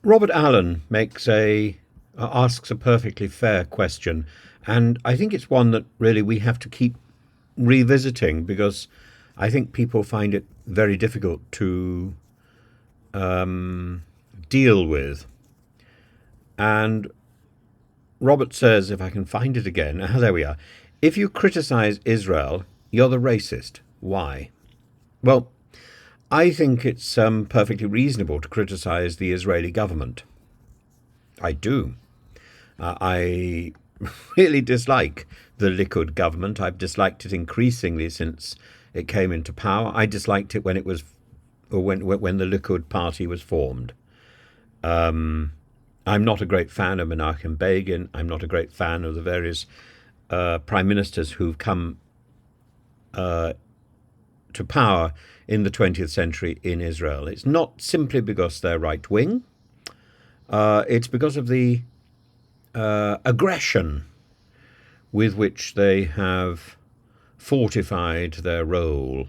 Robert Allen asks a perfectly fair question, and I think it's one that really we have to keep revisiting because I think people find it very difficult to deal with. And Robert says, if I can find it again, there we are. If you criticize Israel, you're the racist. Why? Well, I think it's perfectly reasonable to criticize the Israeli government. I do. I really dislike the Likud government. I've disliked it increasingly since it came into power. I disliked it when it was, or when the Likud party was formed. I'm not a great fan of Menachem Begin. I'm not a great fan of the various prime ministers who've come to power in the 20th century in Israel. It's not simply because they're right wing. It's because of the aggression with which they have fortified their role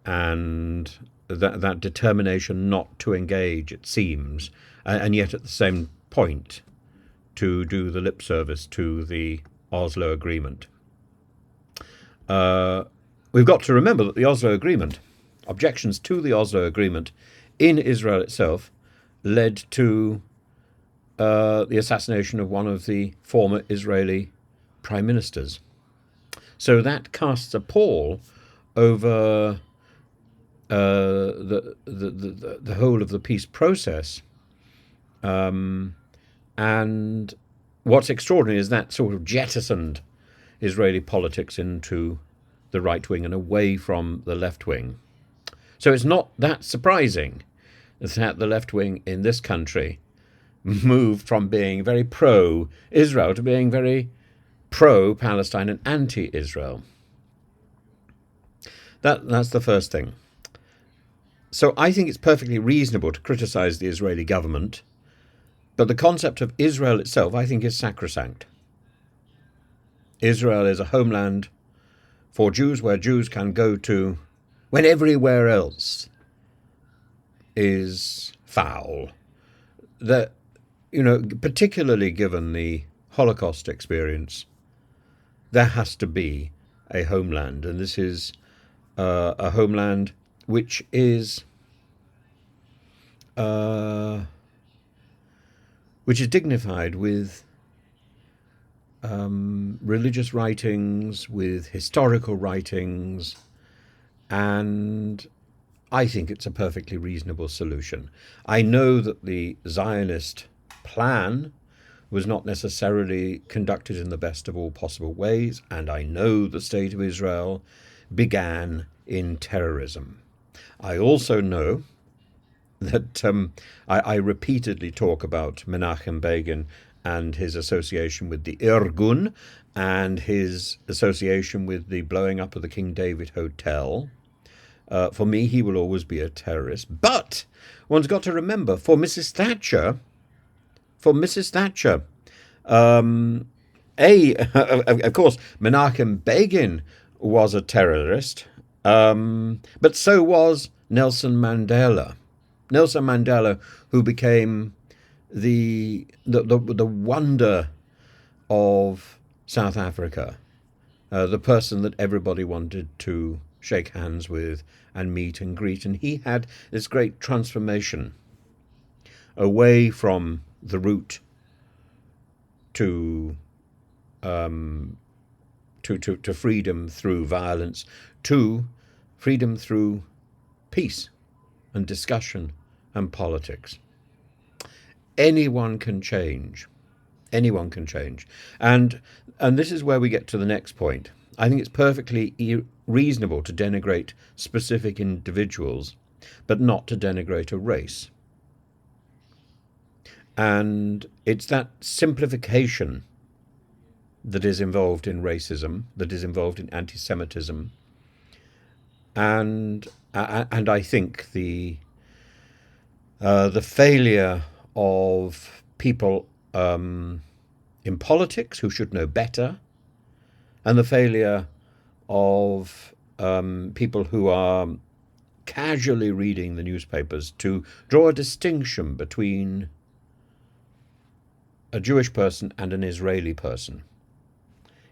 and that determination not to engage, it seems, and yet at the same point to do the lip service to the Oslo Agreement. We've got to remember that the Oslo Agreement, objections to the Oslo Agreement in Israel itself, led to the assassination of one of the former Israeli prime ministers. So that casts a pall over the whole of the peace process. And what's extraordinary is that sort of jettisoned Israeli politics into the right wing and away from the left wing. So it's not that surprising that the left wing in this country moved from being very pro-Israel to being very pro-Palestine and anti-Israel. That's the first thing. So I think it's perfectly reasonable to criticize the Israeli government, but the concept of Israel itself, I think, is sacrosanct. Israel is a homeland for Jews where Jews can go to when everywhere else is foul. That, particularly given the Holocaust experience, there has to be a homeland, and this is a homeland which is dignified with religious writings, with historical writings, and I think it's a perfectly reasonable solution. I know that the Zionist plan was not necessarily conducted in the best of all possible ways, and I know the State of Israel began in terrorism. I also know that I repeatedly talk about Menachem Begin and his association with the Irgun and his association with the blowing up of the King David Hotel. For me, he will always be a terrorist. But one's got to remember, for Mrs. Thatcher, of course, Menachem Begin was a terrorist, but so was Nelson Mandela. Nelson Mandela, who became the wonder of South Africa, the person that everybody wanted to shake hands with and meet and greet. And he had this great transformation away from the route to freedom through violence, to freedom through peace and discussion and politics. Anyone can change. Anyone can change. And this is where we get to the next point. I think it's perfectly reasonable to denigrate specific individuals, but not to denigrate a race. And it's that simplification that is involved in racism, that is involved in anti-Semitism, and I think the failure of people in politics who should know better, and the failure of people who are casually reading the newspapers to draw a distinction between a Jewish person and an Israeli person.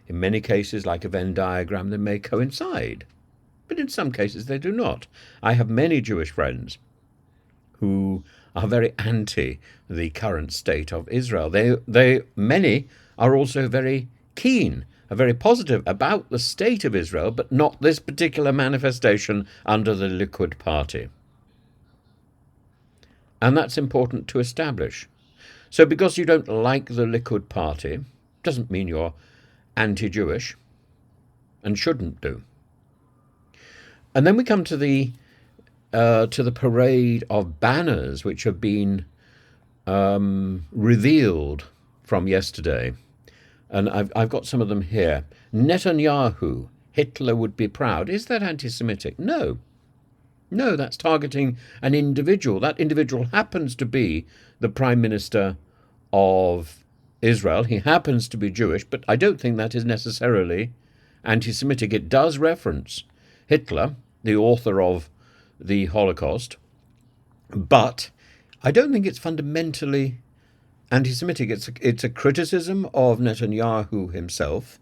In many cases, like a Venn diagram, they may coincide, but in some cases they do not. I have many Jewish friends who are very anti the current state of Israel. Many are also very keen, are very positive about the state of Israel, but not this particular manifestation under the Likud party. And that's important to establish. So because you don't like the Likud party, doesn't mean you're anti-Jewish, and shouldn't do. And then we come to the parade of banners which have been revealed from yesterday, and I've got some of them here. Netanyahu, Hitler would be proud. Is that anti-Semitic? No. No, that's targeting an individual. That individual happens to be the Prime Minister of Israel. He happens to be Jewish, but I don't think that is necessarily anti-Semitic. It does reference Hitler, the author of the Holocaust, but I don't think it's fundamentally anti-Semitic. It's a criticism of Netanyahu himself.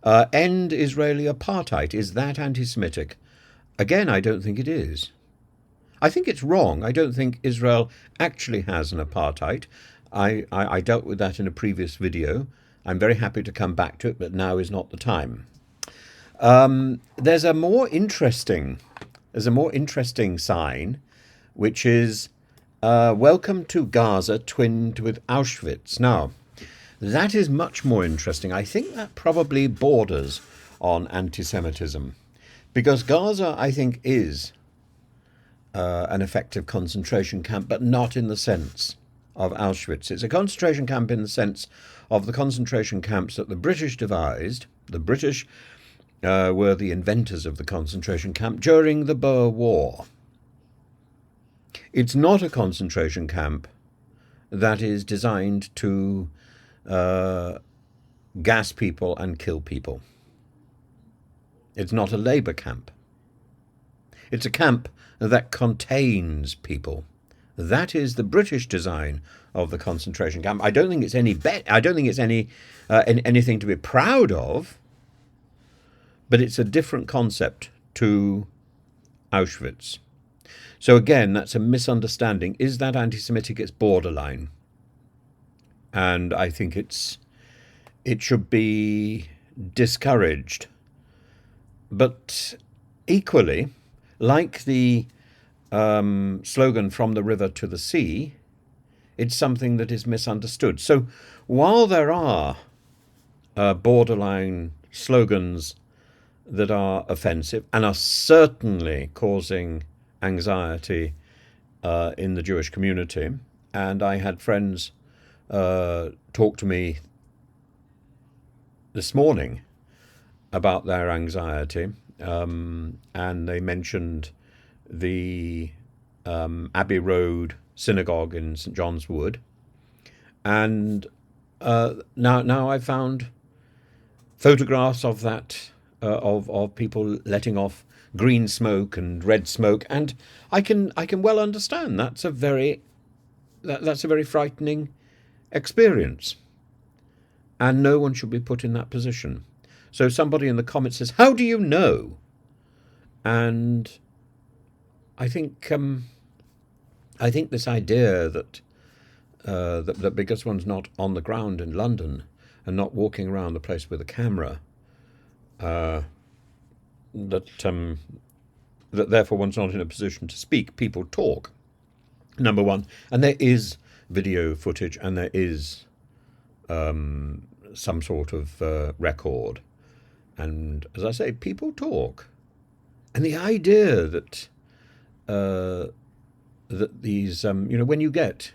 End Israeli apartheid. Is that anti-Semitic? Again, I don't think it is. I think it's wrong. I don't think Israel actually has an apartheid. I dealt with that in a previous video. I'm very happy to come back to it, but now is not the time. There's a more interesting sign, which is welcome to Gaza twinned with Auschwitz. Now, that is much more interesting. I think that probably borders on anti-Semitism, because Gaza, I think, is an effective concentration camp, but not in the sense of Auschwitz. It's a concentration camp in the sense of the concentration camps that the British devised. The British were the inventors of the concentration camp during the Boer War. It's not a concentration camp that is designed to gas people and kill people. It's not a labour camp. It's a camp that contains people. That is the British design of the concentration camp. I don't think it's anything to be proud of, but it's a different concept to Auschwitz. So again, that's a misunderstanding. Is that anti-Semitic? It's borderline. And I think it should be discouraged. But equally, like the slogan "From the river to the sea," it's something that is misunderstood. So while there are borderline slogans that are offensive and are certainly causing anxiety in the Jewish community, and I had friends talk to me this morning about their anxiety, and they mentioned the Abbey Road Synagogue in St John's Wood, and now I found photographs of that of people letting off green smoke and red smoke, and I can well understand that's a very frightening experience, and no one should be put in that position. So somebody in the comments says, "How do you know?" And I think this idea that because one's not on the ground in London and not walking around the place with a camera, that therefore one's not in a position to speak. People talk, number one, and there is video footage and there is some sort of record. And as I say, people talk. And the idea that these, when you get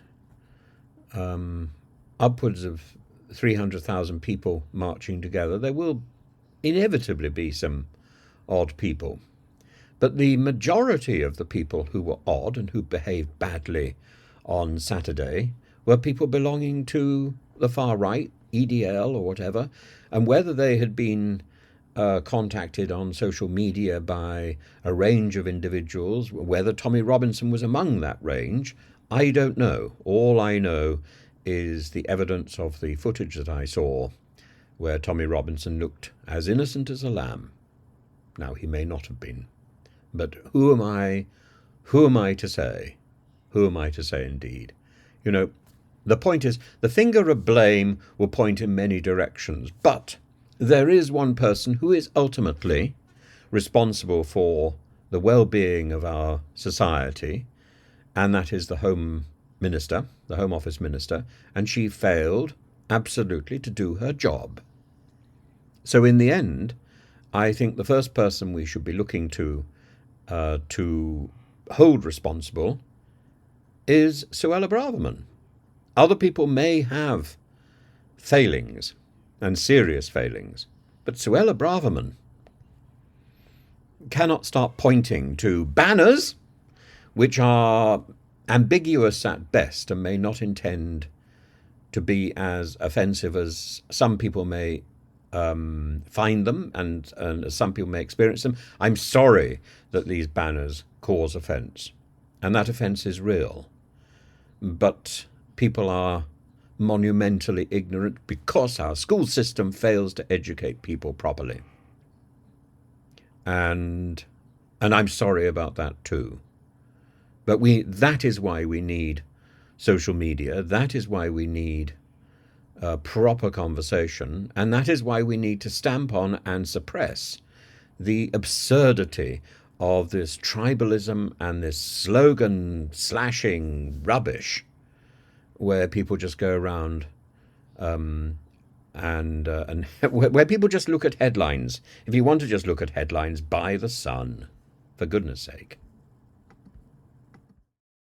upwards of 300,000 people marching together, there will inevitably be some odd people. But the majority of the people who were odd and who behaved badly on Saturday were people belonging to the far right, EDL or whatever, and whether they had been contacted on social media by a range of individuals, whether Tommy Robinson was among that range, I don't know. All I know is the evidence of the footage that I saw where Tommy Robinson looked as innocent as a lamb. Now, he may not have been, but who am I to say? Who am I to say indeed? You know, the point is, the finger of blame will point in many directions, but there is one person who is ultimately responsible for the well-being of our society, and that is the Home Minister, the Home Office Minister, and she failed absolutely to do her job. So in the end, I think the first person we should be looking to hold responsible is Suella Braverman. Other people may have failings, and serious failings, but Suella Braverman cannot start pointing to banners which are ambiguous at best and may not intend to be as offensive as some people may find them, and as some people may experience them. I'm sorry that these banners cause offence, and that offence is real. But people are monumentally ignorant because our school system fails to educate people properly. And I'm sorry about that too. But that is why we need social media. That is why we need proper conversation. And that is why we need to stamp on and suppress the absurdity of this tribalism and this slogan slashing rubbish where people just go around and where people just look at headlines. If you want to just look at headlines, buy The Sun, for goodness sake.